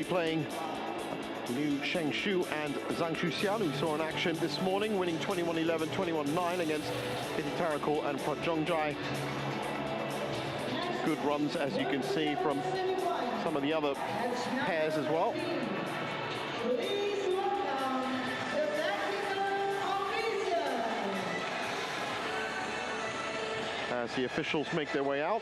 be playing Liu Shengshu and Zhang Shuxian, who saw in action this morning, winning 21-11, 21-9 against Hirota and Prajongjai. Good runs, as you can see, from some of the other pairs as well. As the officials make their way out.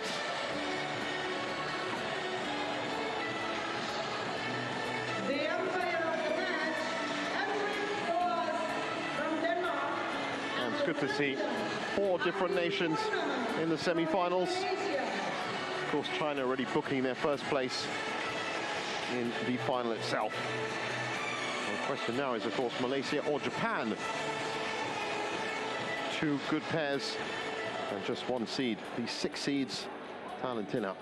And it's good to see 4 different nations in the semi-finals. Of course, China already booking their first place in the final itself. Well, the question now is, of course, Malaysia or Japan. 2 good pairs and just 1 seed. These 6 seeds, Talentina.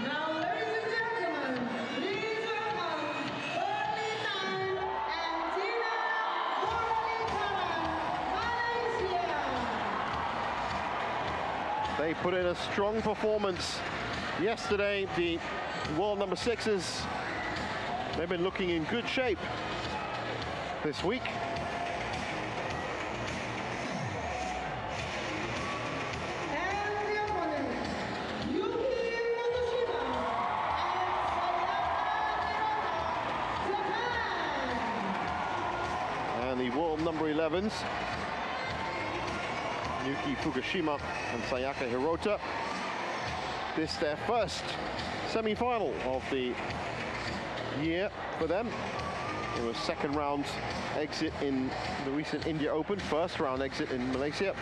Now, ladies and gentlemen, please welcome Muralitharan and Tina Malaysia. They put in a strong performance yesterday. The world number 6s, they've been looking in good shape this week. And the opponent, Fukushima and Japan. And the world number 11s, Yuki Fukushima and Sayaka Hirota. This their first semi-final of the year for them. It was second round exit in the recent India Open, first round exit in Malaysia.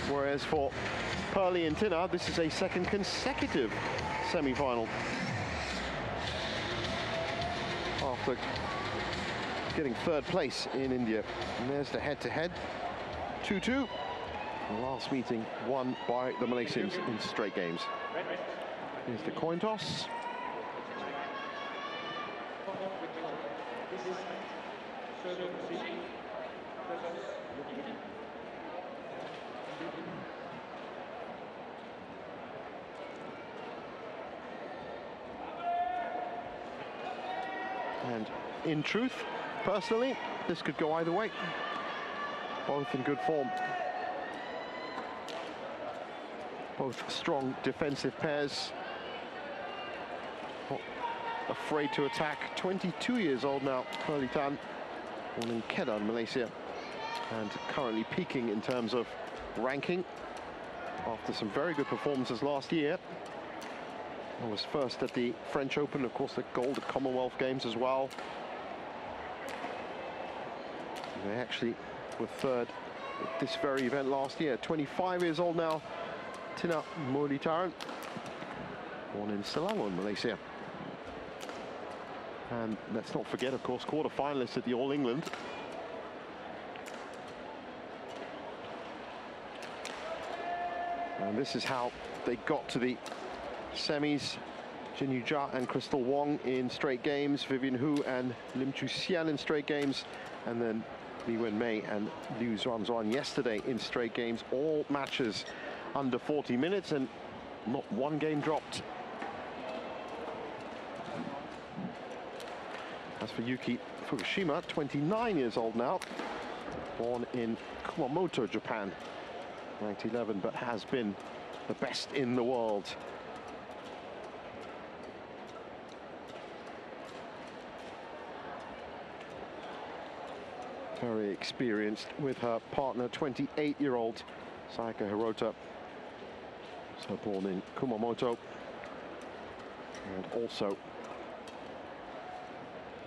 Whereas for Pearly and Tina, this is a second consecutive semi-final. After getting 3rd place in India. And there's the head-to-head, 2-2. The last meeting won by the Malaysians in straight games. Here's the coin toss. And in truth, personally, this could go either way. Both in good form. Both strong defensive pairs. Not afraid to attack. 22 years old now, Muralitharan, born in Kedah, Malaysia, and currently peaking in terms of ranking after some very good performances last year. I was first at the French Open, of course, the gold at Commonwealth Games as well. They actually were 3rd at this very event last year. 25 years old now, Tina Muralitharan, born in Selangor, Malaysia. And let's not forget, of course, quarter-finalists at the All England. And this is how they got to the semis. Jin Yu Jia and Crystal Wong in straight games, Vivian Hu and Lim Chu Xian in straight games, and then Li Wenmei and Liu Xuanzuan yesterday in straight games. All matches under 40 minutes and not 1 game dropped. As for Yuki Fukushima, 29 years old now, born in Kumamoto, Japan, ranked 11, but has been the best in the world. Very experienced with her partner, 28-year-old Sayaka Hirota. So born in Kumamoto. And also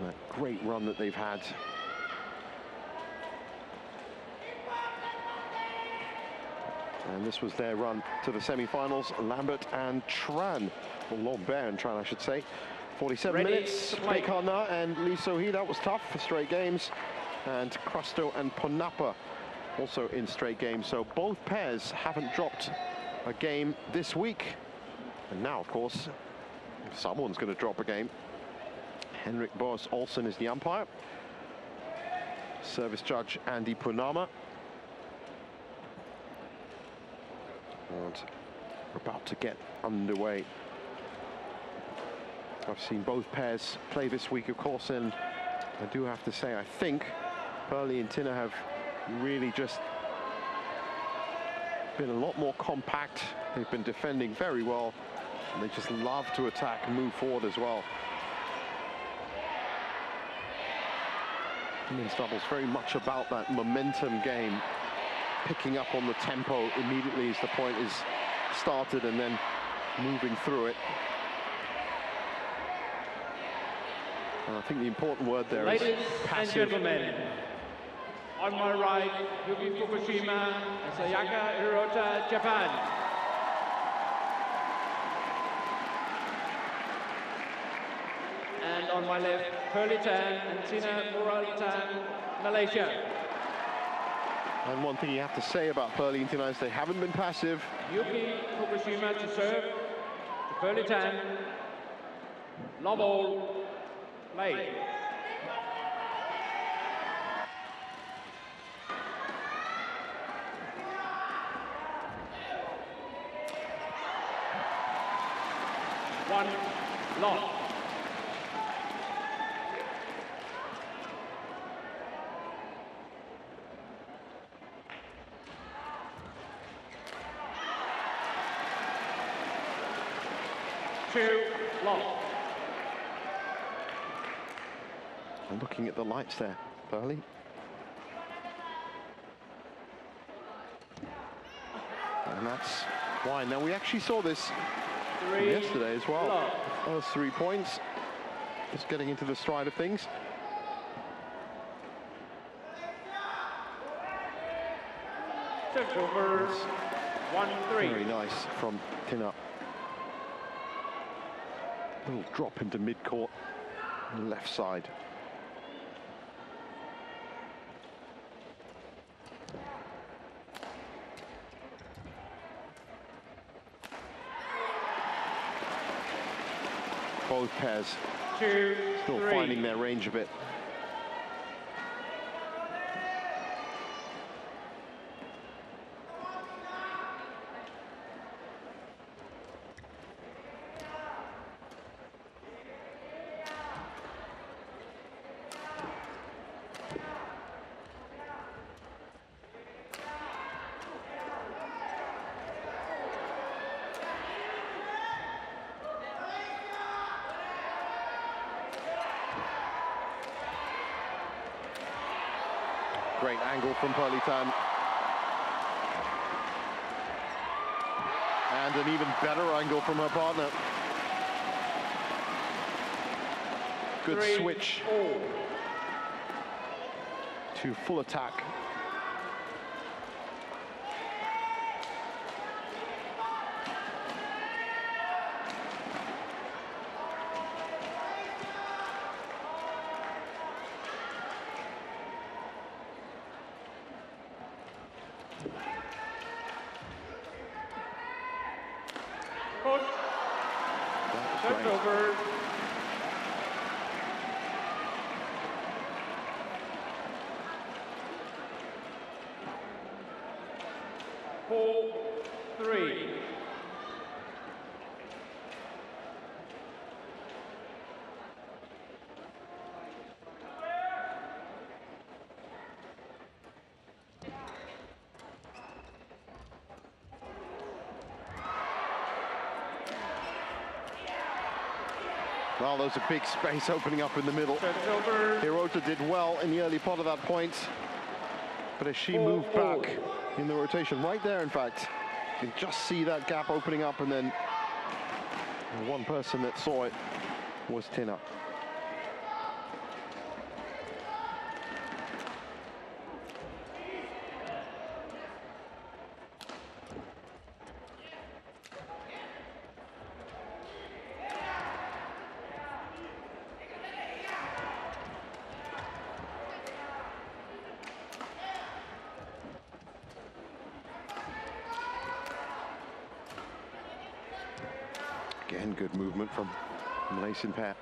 that great run that they've had. And this was their run to the semi-finals. Lambert and Tran, or Lambert and Tran, I should say. 47 minutes. Pekana and Lee So-hee, that was tough for straight games. And Crusto and Ponapa also in straight games. So both pairs haven't dropped a game this week. And now, of course, someone's going to drop a game. Henrik Boas Olsen is the umpire. Service judge Andy Punama. And We're about to get underway. I've seen both pairs play this week, of course, and I do have to say, I think Pearly and Tina have really just been a lot more compact. They've been defending very well, and they just love to attack and move forward as well. Women's doubles very much about that momentum game, picking up on the tempo immediately as the point is started and then moving through it. And I think the important word there is passive. Ladies and gentlemen, on my right, Yuki Fukushima and Sayaka Hirota, Japan. And on my left, Pearly Tan and Tina Muralitharan, Malaysia. And one thing you have to say about Pearly and Tina is they haven't been passive. Yuki Fukushima to serve, to Pearly Tan, love all, play. One loss. Two loss. And looking at the lights there, Pearly. And that's why. Now, we actually saw this yesterday as well. Those 3 points. Just getting into the stride of things. Six over 1-3. Very nice from Tina. Little drop into mid-court, left side. Both pairs still finding their range a bit. Great angle from Pearly Tan. And an even better angle from her partner. Good switch to full attack. That's over. Four, 3. Well, there's a big space opening up in the middle. Hirota did well in the early part of that point, but as she moved back in the rotation, right there, in fact, you can just see that gap opening up, and then the one person that saw it was Tina. Again, good movement from the Malaysian pair.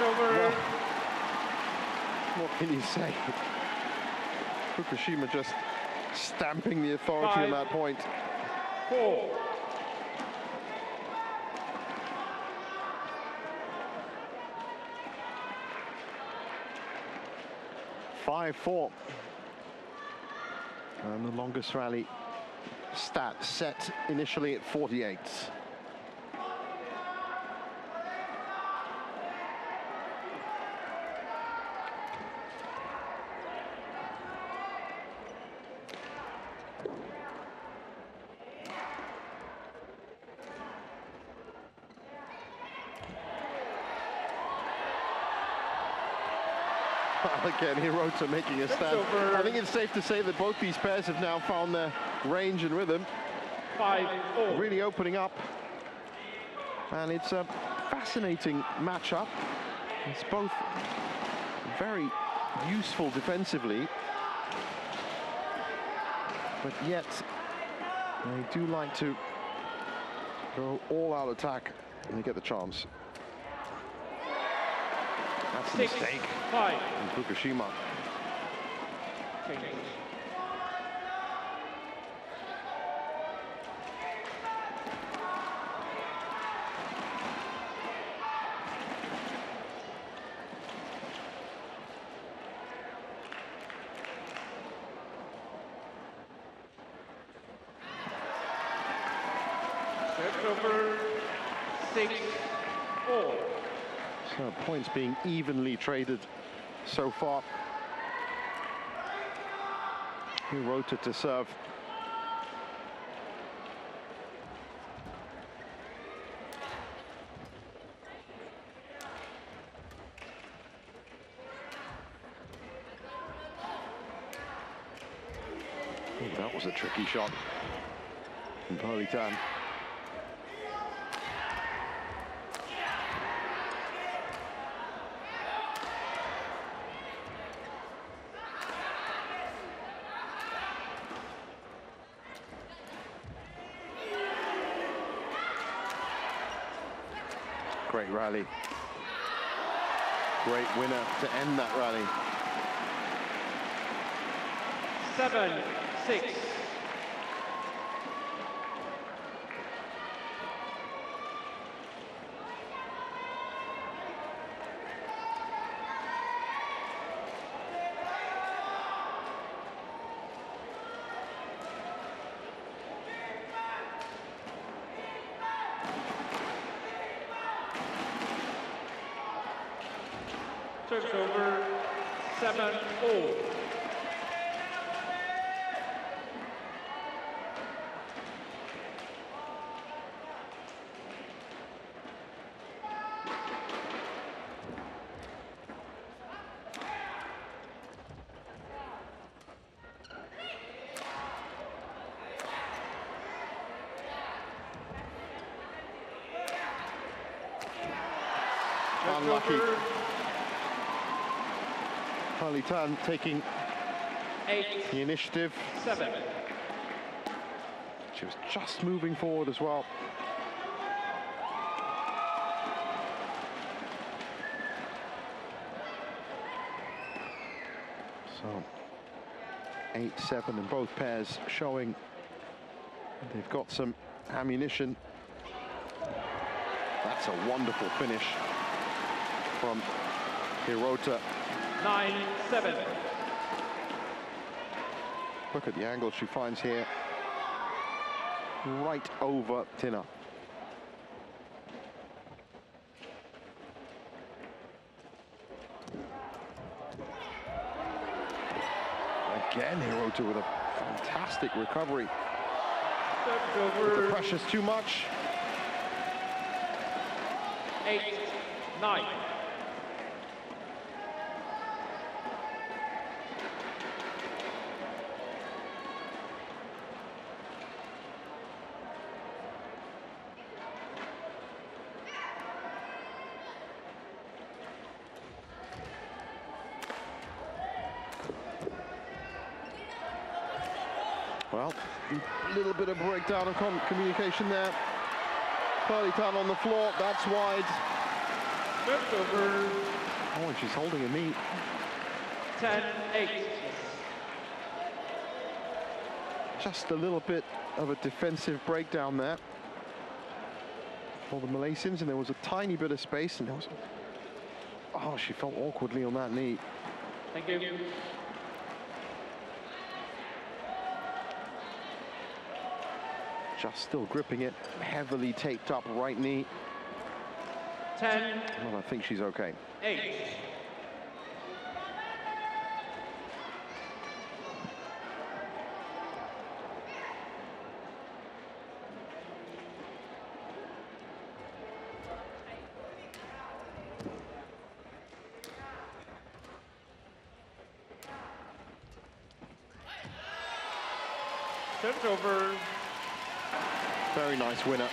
over. Well, what can you say? Fukushima just stamping the authority on that point. 4. 5-4. And the longest rally stat set initially at 48. Again, Hirota making a stand. I think it's safe to say that both these pairs have now found their range and rhythm. 5-4. Really opening up. And it's a fascinating matchup. It's both very useful defensively, but yet they do like to go all-out attack when they get the chance. That's a mistake 5. in Fukushima. Set over 6-4. So points being evenly traded so far. Hirota to serve. Oh, that was a tricky shot from Muralitharan. Great rally. Great winner to end that rally. 7-6. Serves over 7-4. Unlucky. Muralitharan taking 8, the initiative. 7. She was just moving forward as well. So 8-7 in both pairs, showing they've got some ammunition. That's a wonderful finish from Hirota. 9-7. Look at the angle she finds here. Right over Tina. Again, Hirota with a fantastic recovery. But the pressure's too much. 8-9. Well, a little bit of breakdown of communication there. Muralitharan on the floor, that's wide. Serves over Oh, and she's holding a knee. 10-8. Just a little bit of a defensive breakdown there for the Malaysians, and there was a tiny bit of space, and there was... Oh, she fell awkwardly on that knee. Thank you. Just still gripping it, heavily taped up right knee. 10. Well, I think she's okay. 8. Service over. Very nice winner.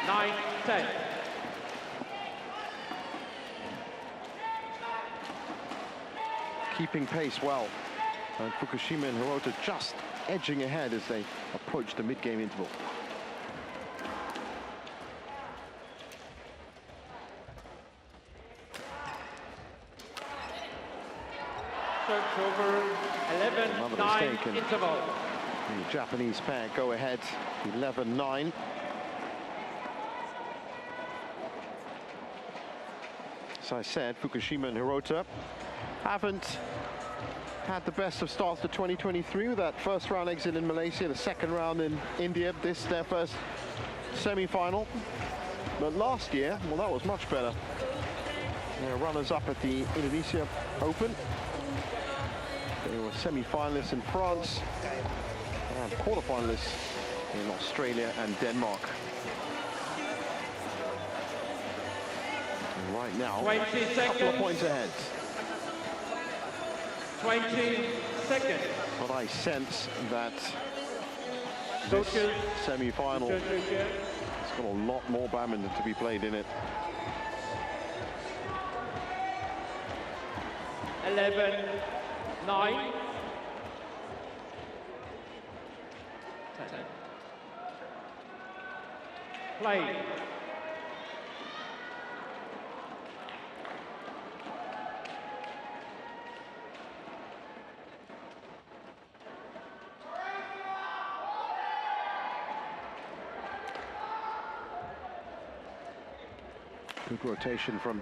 9-10. Keeping pace well. And Fukushima and Hirota just edging ahead as they approach the mid-game interval. Service over. 11-9 interval. The Japanese pair go ahead 11-9. As I said, Fukushima and Hirota haven't had the best of starts to 2023 with that first round exit in Malaysia, the second round in India, this their first semi-final. But last year, well, that was much better. They're runners-up at the Indonesia Open. They were semi-finalists in France and quarter-finalists in Australia and Denmark. And right now, 20 a couple seconds. of points ahead. 20 seconds. But I sense that this semi-final has got a lot more badminton to be played in it. 11-9. 10. Play. Good rotation from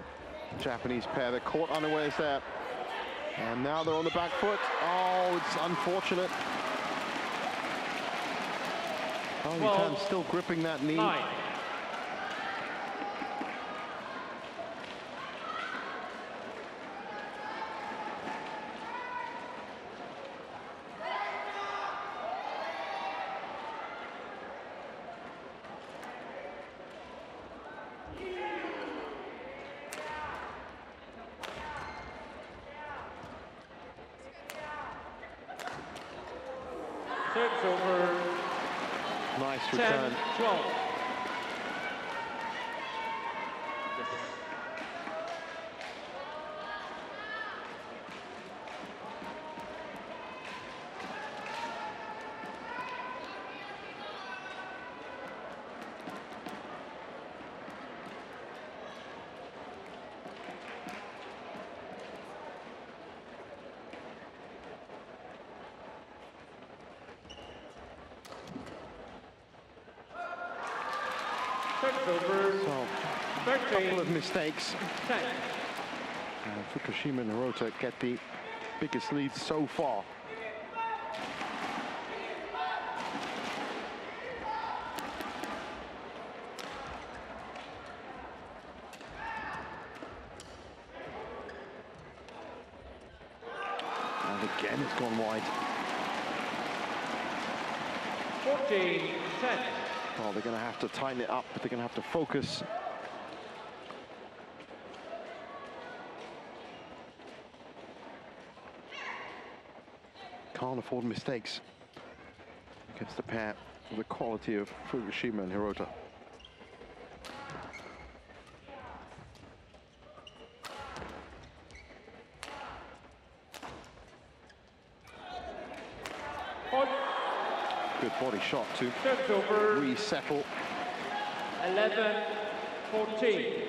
Japanese pair. They're caught unawares there. And now they're on the back foot. Oh, it's unfortunate. Oh, Yutan still gripping that knee. 9. Service over. Nice return. 10-12. Over. So, a couple of mistakes. Fukushima and Hirota get the biggest lead so far. And again, it's gone wide. 14-10. Oh, they're going to have to tighten it up, but they're going to have to focus. Can't afford mistakes against the pair with the quality of Fukushima and Hirota. Good body shot to resettle. 11-14.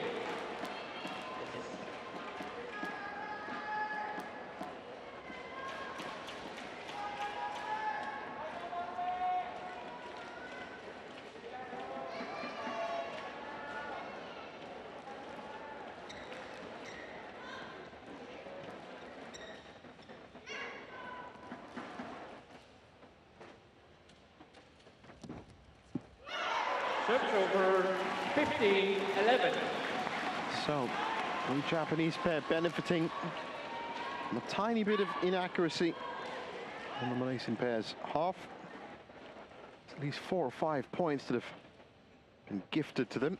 Service over 15-11. So, the Japanese pair benefiting from a tiny bit of inaccuracy on the Malaysian pair's half. It's at least 4 or 5 points that have been gifted to them.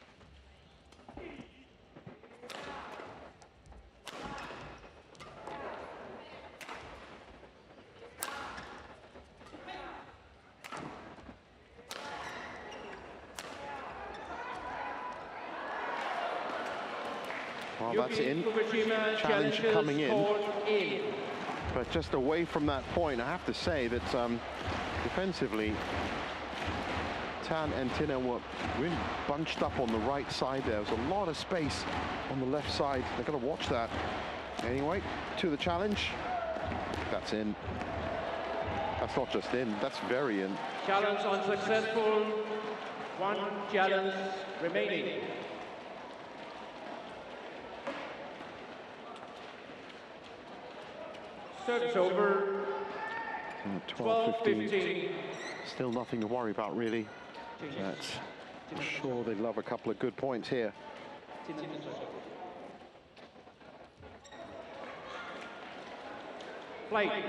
Well, that's in. Challenge coming in. But just away from that point, I have to say that defensively, Tan and Tina were really bunched up on the right side there. There was a lot of space on the left side. They've got to watch that. Anyway, to the challenge. That's in. That's not just in, that's very in. Challenge unsuccessful. 1 challenge remaining. Service over. 12-15. Still nothing to worry about, really. I'm sure they'd love a couple of good points here. Play.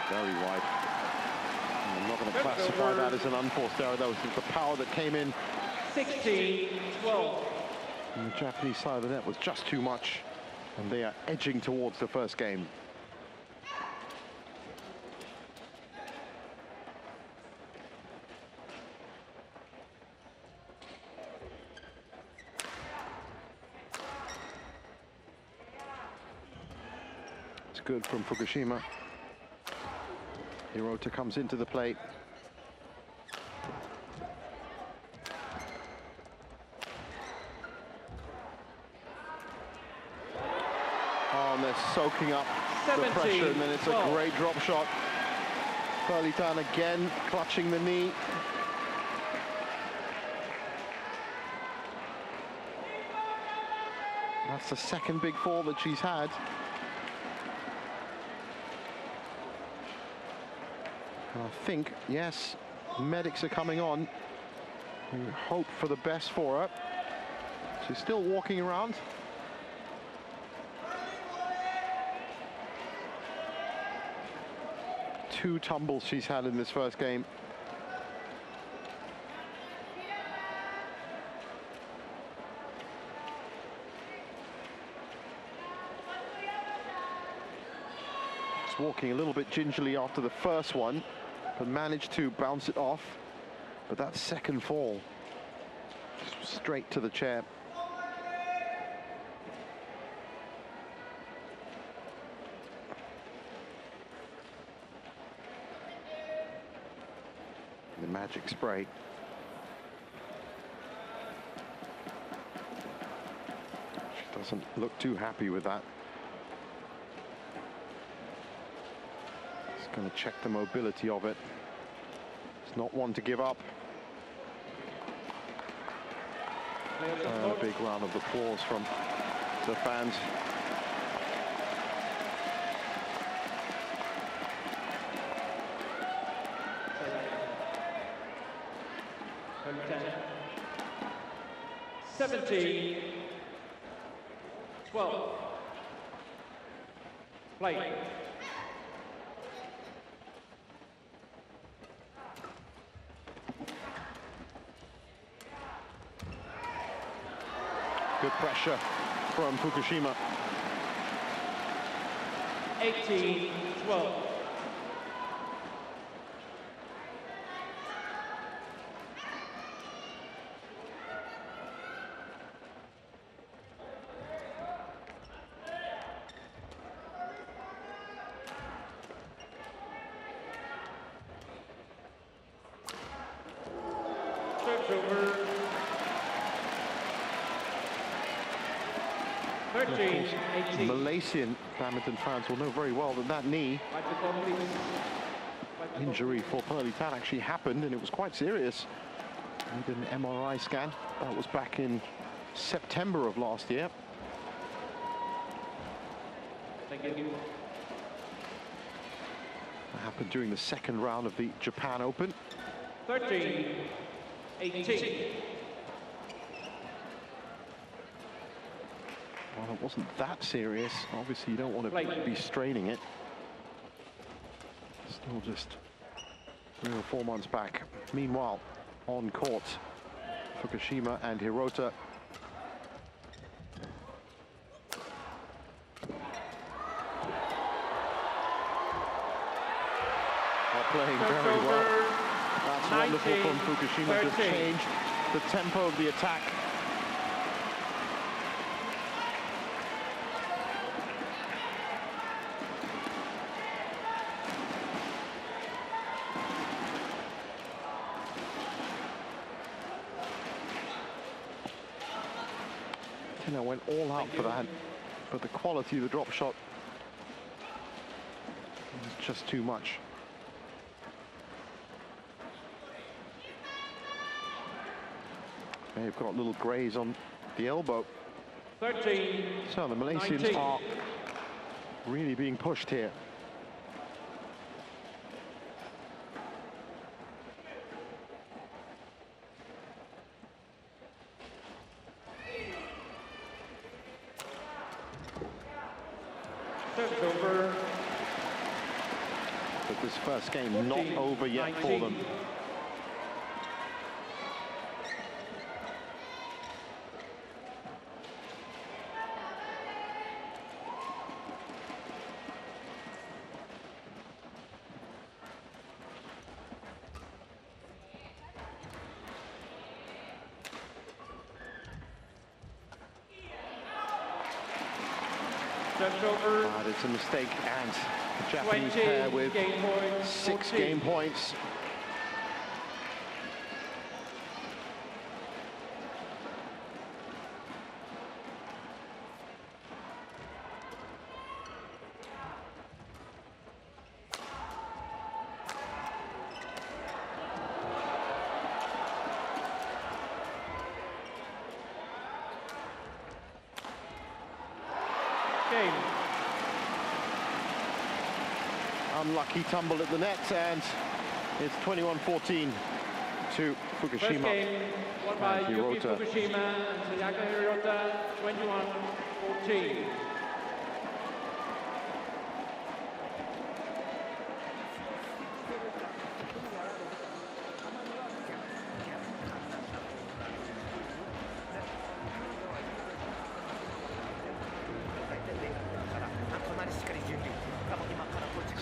Very wide. I'm not going to classify that as an unforced error. That was the power that came in. 16-12. And the Japanese side of the net was just too much, and they are edging towards the first game. It's good from Fukushima. Hirota comes into the plate. Oh, and they're soaking up the pressure, and then it's a great drop shot. Muralitharan again clutching the knee. That's the second big fall that she's had. And I think, yes, medics are coming on. We hope for the best for her. She's still walking around. Two tumbles she's had in this first game. Just walking a little bit gingerly after the first one, but managed to bounce it off. But that second fall, just straight to the chair. The magic spray. She doesn't look too happy with that. Just going to check the mobility of it. It's not one to give up. A big round of applause from the fans. Play. 17-12. Play. Good pressure from Fukushima. 18-12. Over. 13-18. Malaysian badminton fans will know very well that that knee injury for Muralitharan actually happened, and it was quite serious. Need an MRI scan. That was back in September of last year. Thank you. That happened during the second round of the Japan Open. 13, 18. Well, it wasn't that serious. Obviously, you don't want to be straining it. Still just 3 or 4 months back. Meanwhile, on court, Fukushima and Hirota. Are playing very well. That's wonderful from Fukushima. Just changed the tempo of the attack. Went all out for that, but the quality of the drop shot was just too much. They've got a little graze on the elbow. 13, so the Malaysians 19. are really being pushed here. Over. But this first game 14, not over yet 19. For them. But it's a mistake, and the Japanese pair with 6 game points. Unlucky tumble at the net, and it's 21-14 to Fukushima. First game won by Hirota. Fukushima and Sayaka Hirota, 21-14.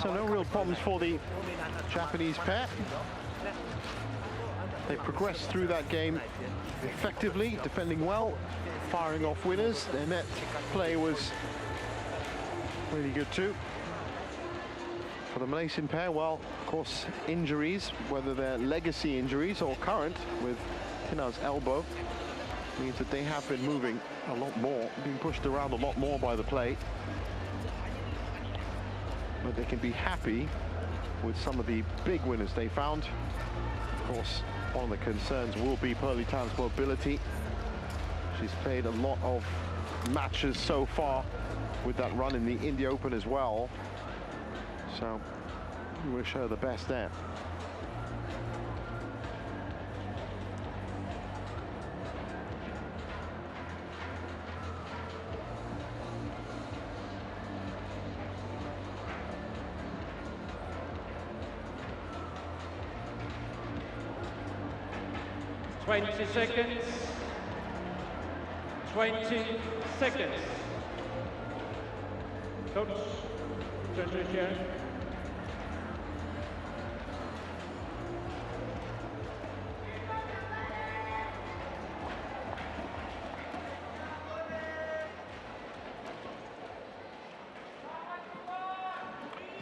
So no real problems for the Japanese pair. They progressed through that game effectively, defending well, firing off winners. Their net play was really good too. For the Malaysian pair, well, of course, injuries, whether they're legacy injuries or current, with Tina's elbow, means that they have been moving a lot more, being pushed around a lot more by the play. But they can be happy with some of the big winners they found. Of course, one of the concerns will be Muralitharan's mobility. She's played a lot of matches so far with that run in the India Open as well. So we wish her the best there. Twenty seconds. 20 seconds. Coach, turn to your chair.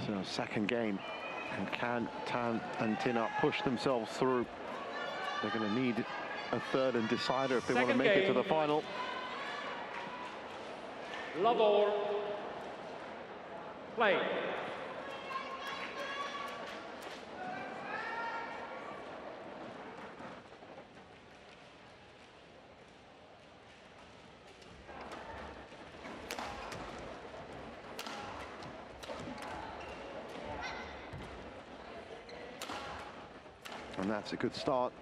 So second game, and can Tan and Tina push themselves through? They're going to need a third and decider if they want to make it to the final. Love all. Play. And that's a good start.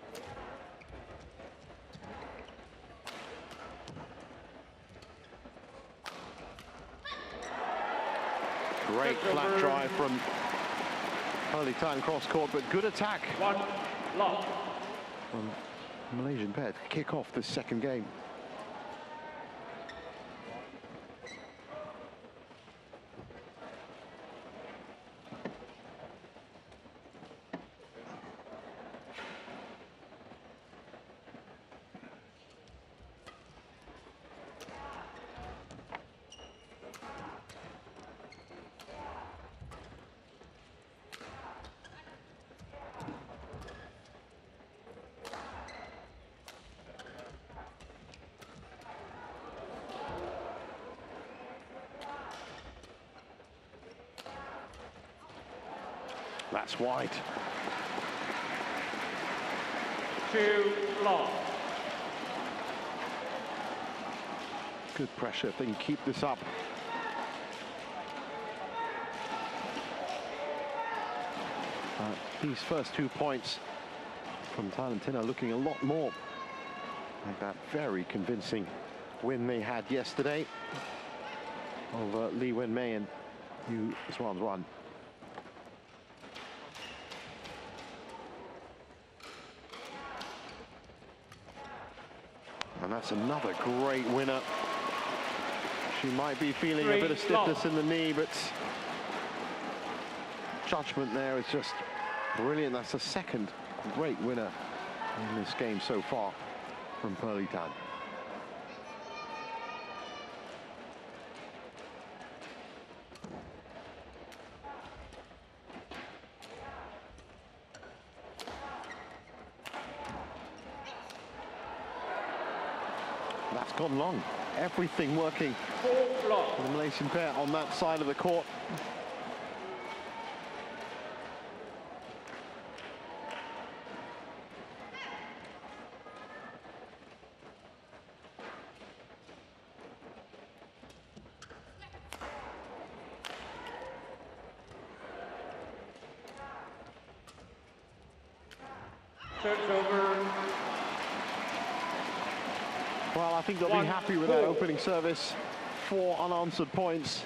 Great flat drive from Muralitharan cross court, but good attack. One lock. From Malaysian pair to kick off this second game. That's wide. Two long. Good pressure if they can keep this up. These first 2 points from Talentina looking a lot more like that very convincing win they had yesterday over Lee Wen-mei and Yu Xuanruan. And that's another great winner. She might be feeling a bit of stiffness in the knee, but judgment there is just brilliant. That's the second great winner in this game so far from Muralitharan. That's gone long. Everything working for the Malaysian pair on that side of the court. Serves over. Well, I think they'll be happy with that opening service. 4 unanswered points.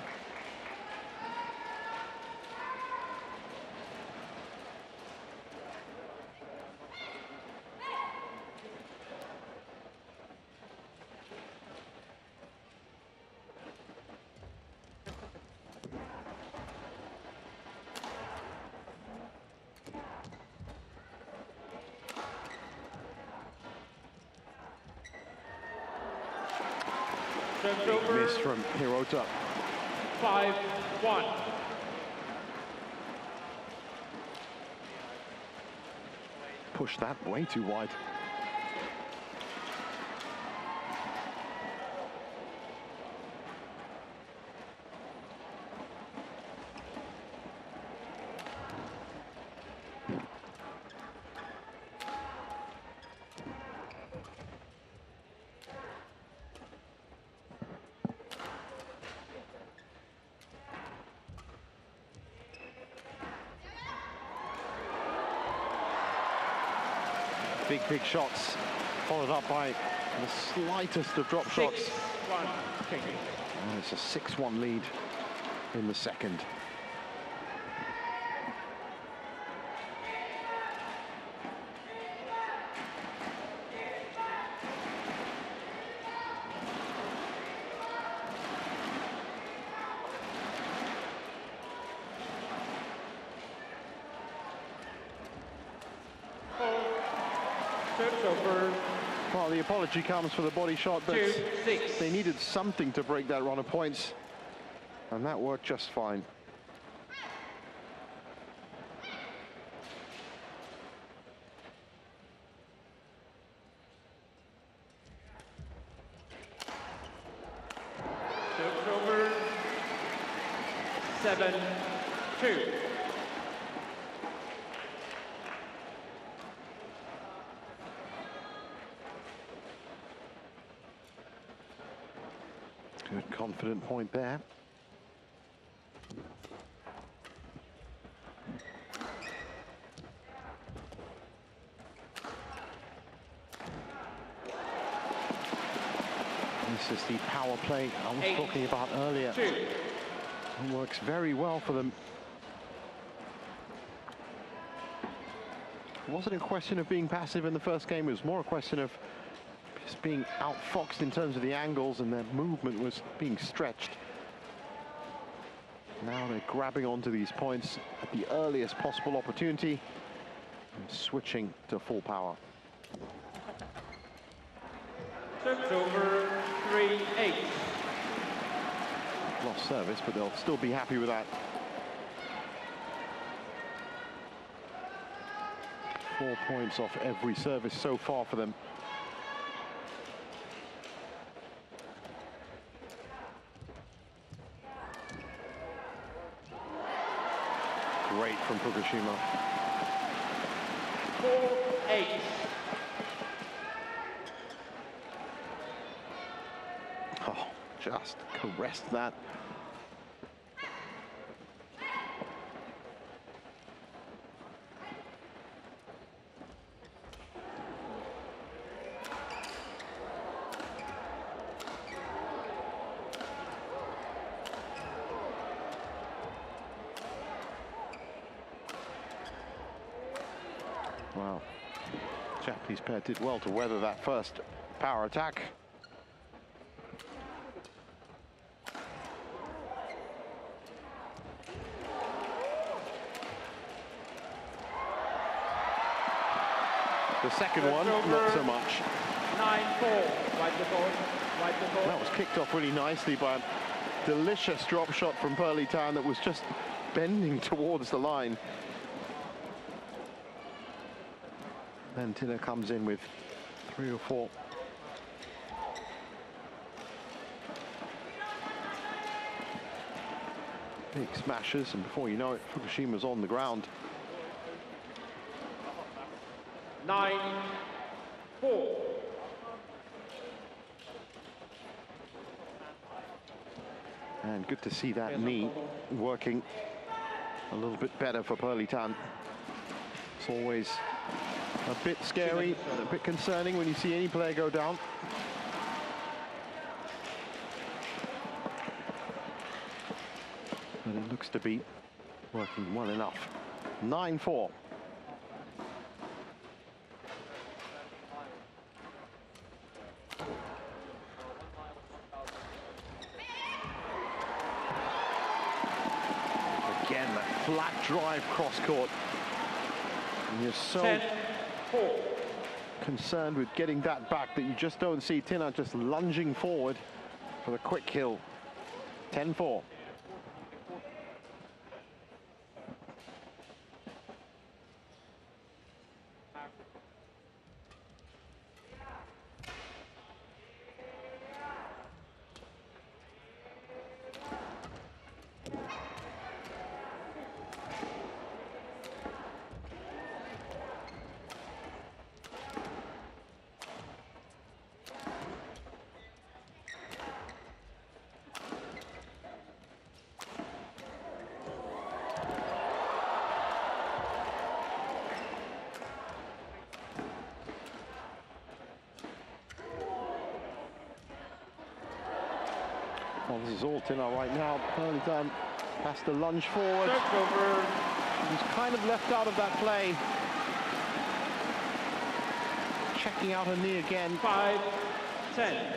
Miss from Hirota. 5-1. Push that way too wide. Big shots, followed up by the slightest of drop shots. 6-1. And it's a 6-1 lead in the second. Well, the apology comes for the body shot, but they needed something to break that run of points, and that worked just fine. Serves over. 7-2. Good confident point there. This is the power play I was talking about earlier. It works very well for them. It wasn't a question of being passive in the first game, it was more a question of just being outfoxed in terms of the angles, and their movement was being stretched. Now they're grabbing onto these points at the earliest possible opportunity and switching to full power. Service over 3-8. Lost service, but they'll still be happy with that. 4 points off every service so far for them. Great from Fukushima. 4-8. Oh, just caressed that. Wow, Japanese pair did well to weather that first power attack. The second one, not so much. 9-4. Wipe the ball. Wipe the ball. That was kicked off really nicely by a delicious drop shot from Muralitharan that was just bending towards the line. Then Tina comes in with 3 or 4. Big smashes, and before you know it, Fukushima's on the ground. 9-4. And good to see that knee working a little bit better for Muralitharan. It's always a bit scary, a bit concerning when you see any player go down. But it looks to be working well enough. 9-4. Again, that flat drive cross court. And you're so 10-4. concerned with getting that back that you just don't see Tina just lunging forward for the quick kill. 10-4. Well, this is all Tina right now. Muralitharan has to lunge forward. He's kind of left out of that play. Checking out her knee again. 5-10.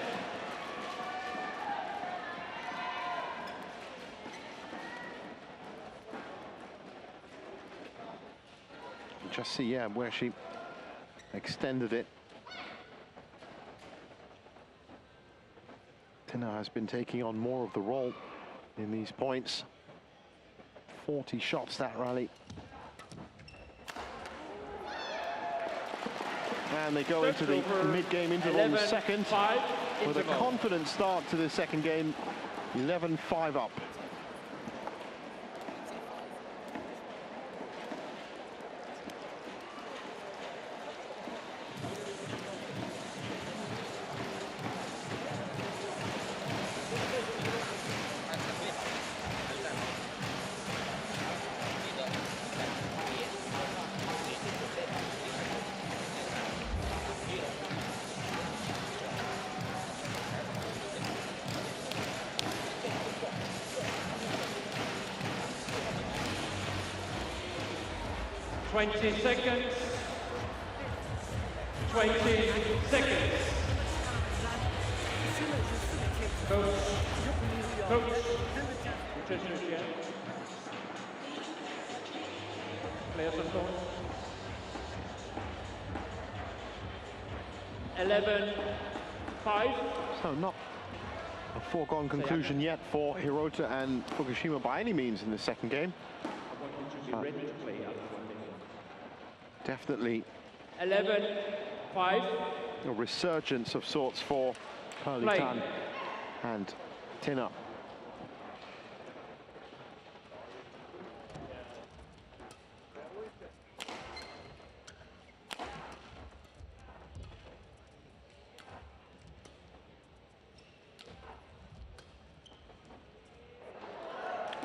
Just see, yeah, where she extended it. Tina has been taking on more of the role in these points. 40 shots that rally. And they go into the mid-game interval in the second with a confident start to the second game. 11-5 up. 20 seconds. 20 seconds. Coach. Coach. Nutritionist, yeah. Players on court. 11-5. So not a foregone conclusion yet for Hirota and Fukushima by any means in the second game. I want you to be ready to play out of 1 minute. Definitely 11-5. a resurgence of sorts for Muralitharan and Tina.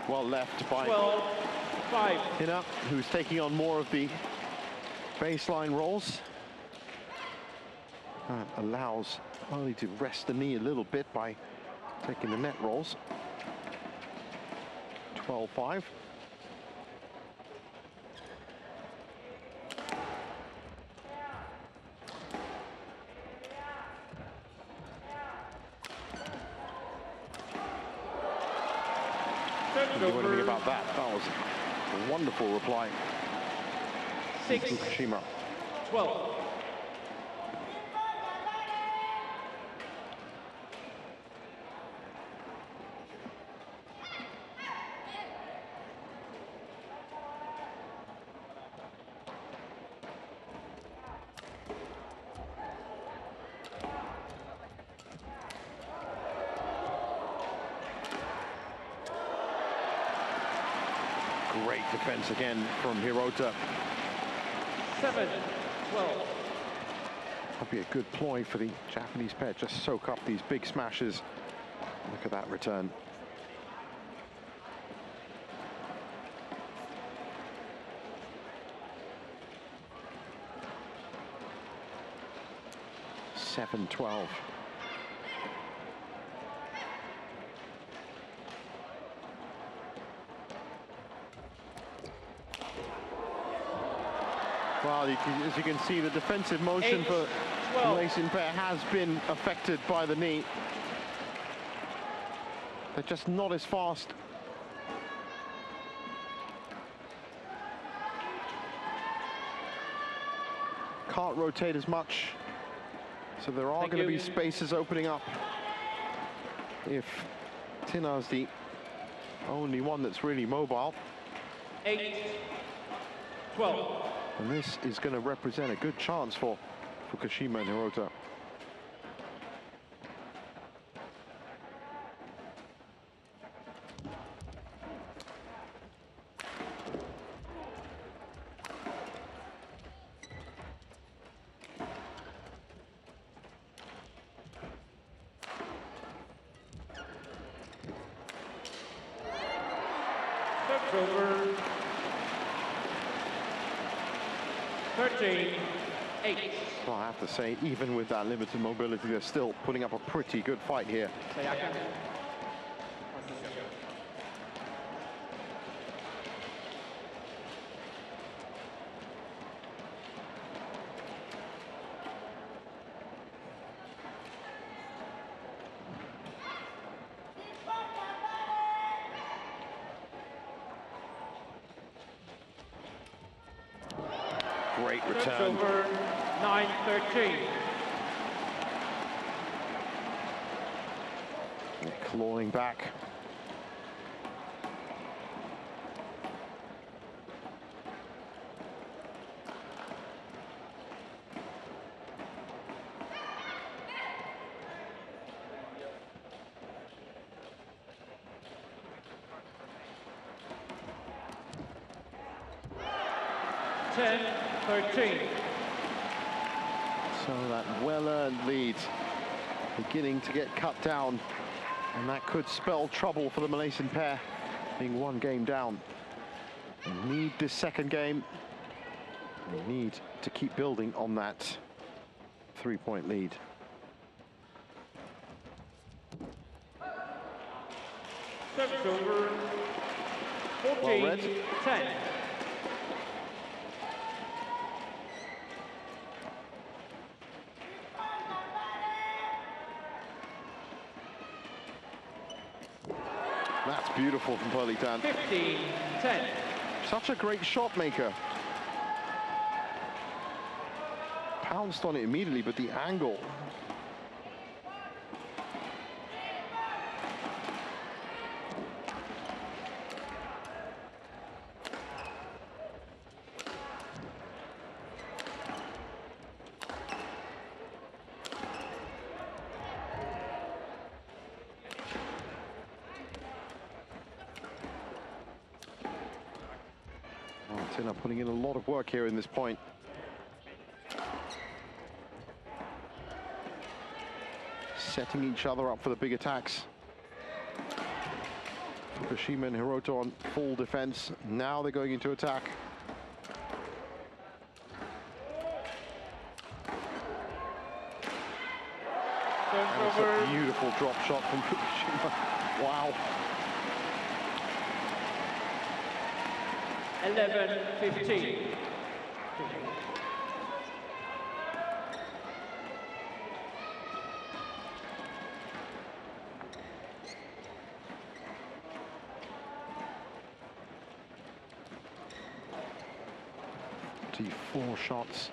Well left by 12-5. Tina, who's taking on more of the baseline rolls. Allows only to rest the knee a little bit by taking the net rolls. 12-5. Can't do anything about that. That was a wonderful reply. 6, Fukushima. 12. Great defense again from Hirota. 7-12. That'd be a good ploy for the Japanese pair. Just soak up these big smashes. Look at that return. Seven, 12. Well, as you can see, the defensive motion for the Malaysian pair has been affected by the knee. They're just not as fast. Can't rotate as much. So there are going to be spaces opening up if Tina's the only one that's really mobile. 8-12. And this is going to represent a good chance for Fukushima and Hirota. That's over. 13-8. Well, I have to say, even with that limited mobility, they're still putting up a pretty good fight here. Great return. Over 9-13. Clawing back. So that well-earned lead beginning to get cut down, and that could spell trouble for the Malaysian pair, being one game down. They need this second game. They need to keep building on that 3-point lead. Over 14-10. beautiful from Muralitharan. 15-10. Such a great shot maker. Pounced on it immediately, but the angle. Tina putting in a lot of work here in this point. Setting each other up for the big attacks. Fukushima and Hirota on full defense. Now they're going into attack. That's a beautiful drop shot from Fukushima. Wow. 11-15. Four shots.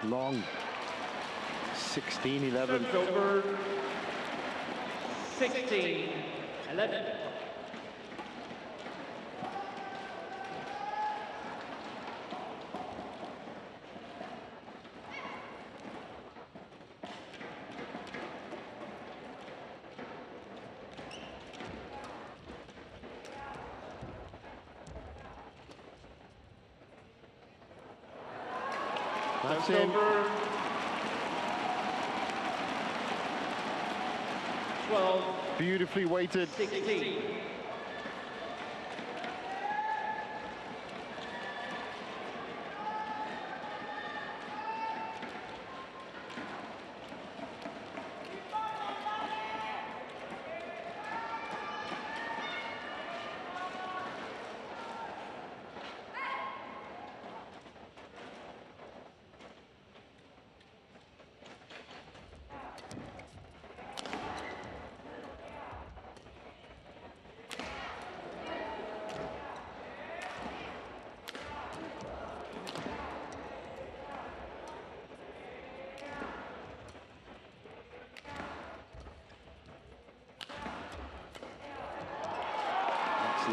Long. 16-11. Over. 16-11. That's in. 12. Beautifully weighted. 16.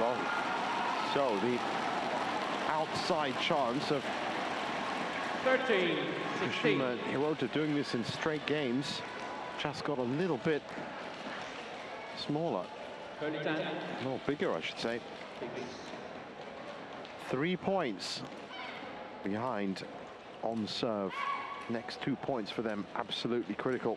Long. So the outside chance of 13-16. Fukushima and Hirota doing this in straight games just got a little bit smaller. No, bigger, I should say. 3 points behind on serve. Next 2 points for them, absolutely critical.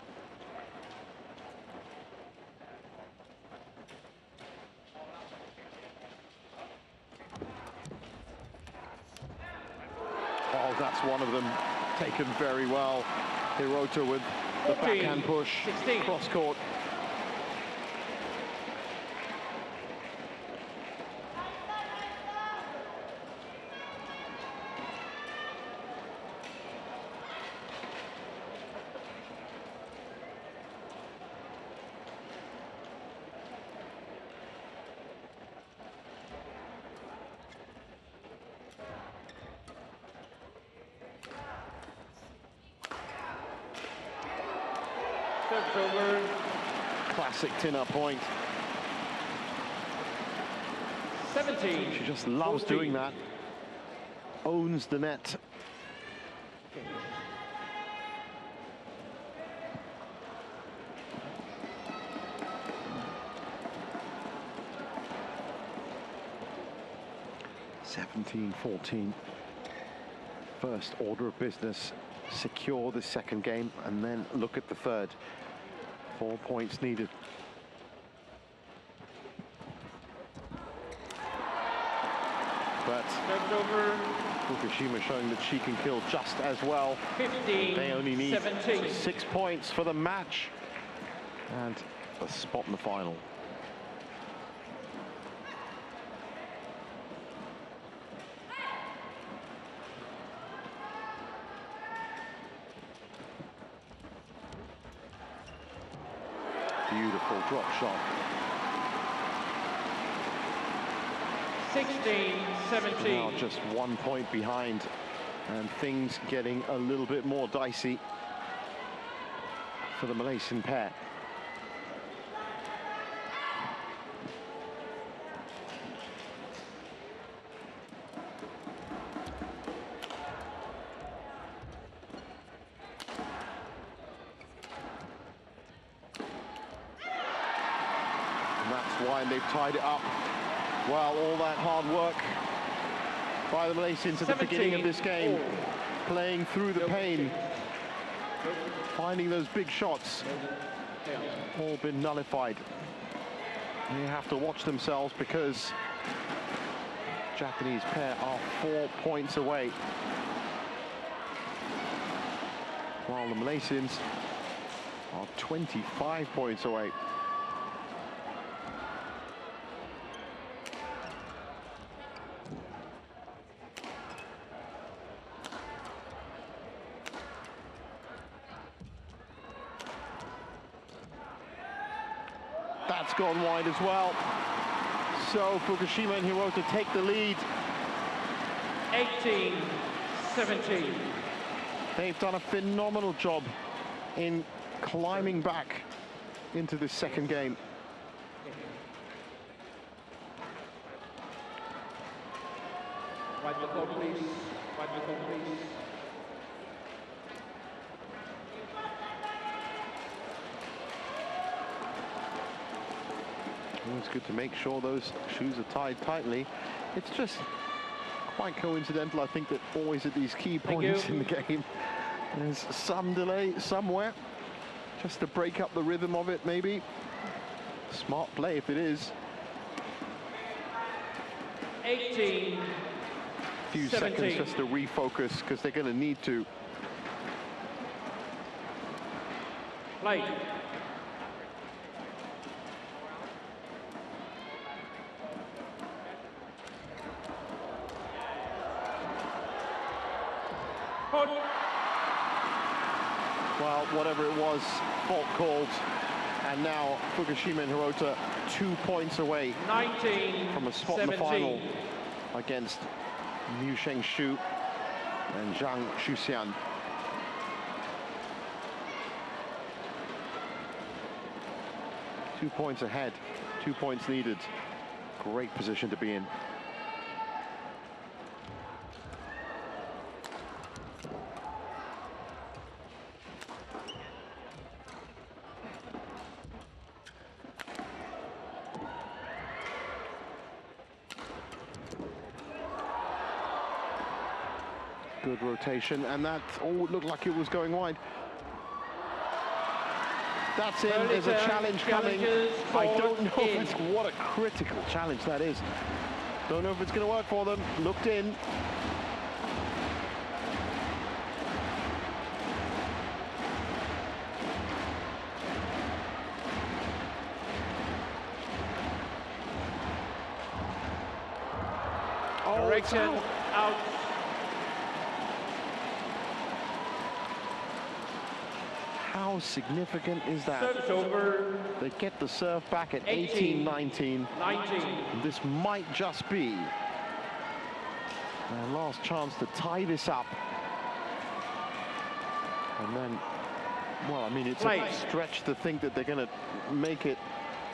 Oh, that's one of them taken very well. Hirota with the backhand push, 16. cross court. Over. Classic Tina point. 17. She just loves 14. doing that. Owns the net. (17-14). First order of business. Secure the second game and then look at the third. 4 points needed. But Fukushima showing that she can kill just as well. 15, they only need 17. 6 points for the match. And a spot in the final. Beautiful drop shot. 16-17. Now just 1 point behind, and things getting a little bit more dicey for the Malaysian pair. And that's why they've tied it up. Well, all that hard work by the Malaysians at the beginning of this game, playing through the pain, finding those big shots, all been nullified. They have to watch themselves because the Japanese pair are 4 points away, while the Malaysians are 25 points away. That's gone wide as well. So Fukushima and Hirota take the lead. 18-17. They've done a phenomenal job in climbing back into this second game. White the call, please. White the call, please. It's good to make sure those shoes are tied tightly. It's just quite coincidental, I think, that always at these key points in the game, there's some delay somewhere, just to break up the rhythm of it, maybe. Smart play if it is. 18. Few 17. seconds just to refocus, because they're going to need to. Play. Well, whatever it was, fault called, and now Fukushima and Hirota 2 points away 19, from a spot 17. in the final against Mu Shengshu and Zhang Shuxian. Two points ahead, 2 points needed. Great position to be in. Good rotation, and that looked like it was going wide. That's in. There's a challenge coming. I don't know if it's, what a critical challenge that is. Don't know if it's going to work for them. Looked in. Correction, out. How significant is that? Service over. They get the serve back at 18-19. 19. This might just be their last chance to tie this up. And then, well, I mean, it's a stretch to think that they're going to make it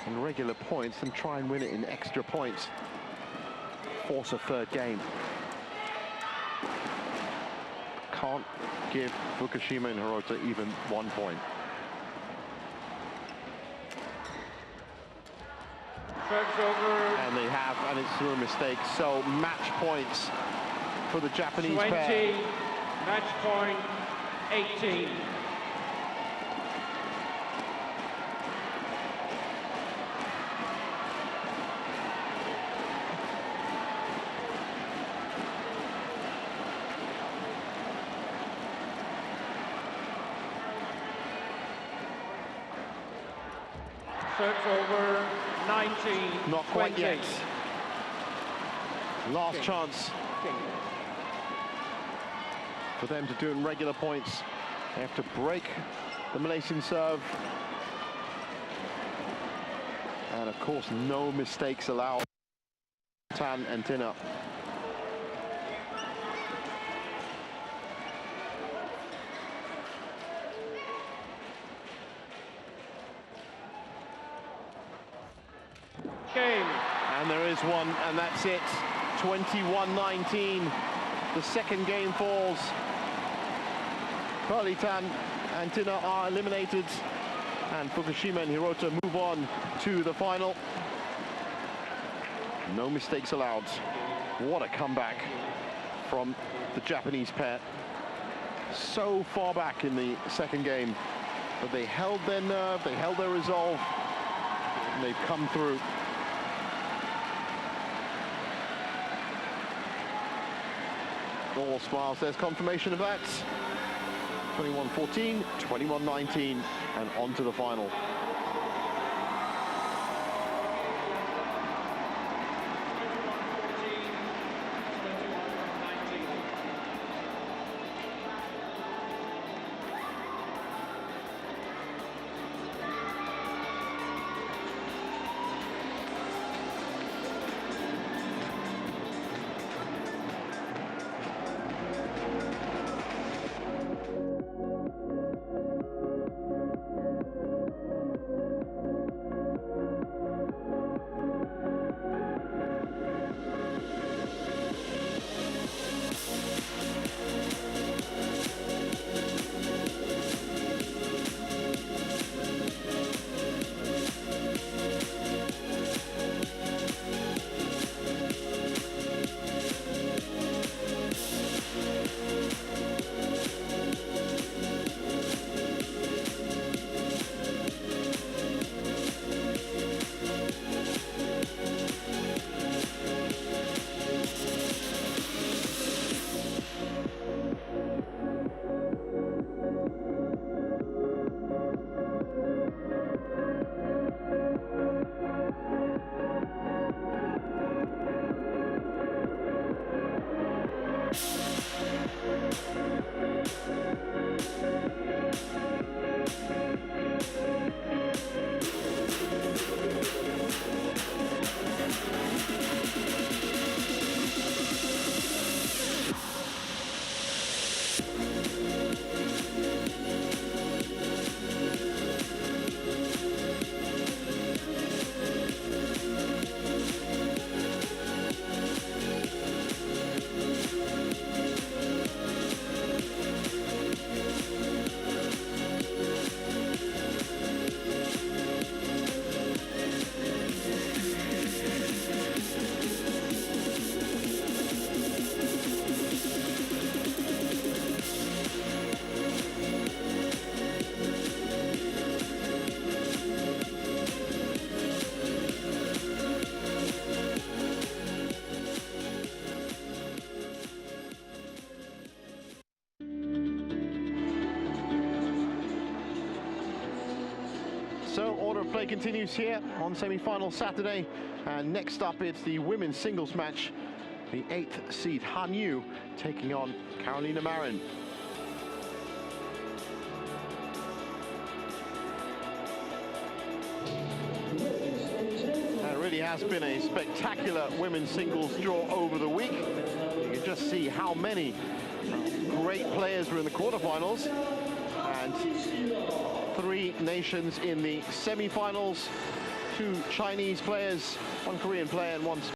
in regular points and try and win it in extra points. Force a third game. Can't give Fukushima and Hirota even 1 point. Service over. And they have, and it's through a mistake. So match points for the Japanese 20. pair. Match point 18. Search over 19. Not quite 20. yet. Last chance for them to do in regular points. They have to break the Malaysian serve. And of course, no mistakes allowed. Tan and Tina. Game. And there is one, and that's it. 21-19. The second game falls. Muralitharan and Tina are eliminated, and Fukushima and Hirota move on to the final. No mistakes allowed. What a comeback from the Japanese pair. So far back in the second game, but they held their nerve, they held their resolve, and they've come through. All smiles, there's confirmation of that. 21-14, 21-19, and on to the final. So order of play continues here on semi-final Saturday, and next up it's the women's singles match. The 8th seed Han Yu taking on Carolina Marin. It really has been a spectacular women's singles draw over the week. You can just see how many great players were in the quarterfinals, and 3 nations in the semi-finals. 2 Chinese players, 1 Korean player and 1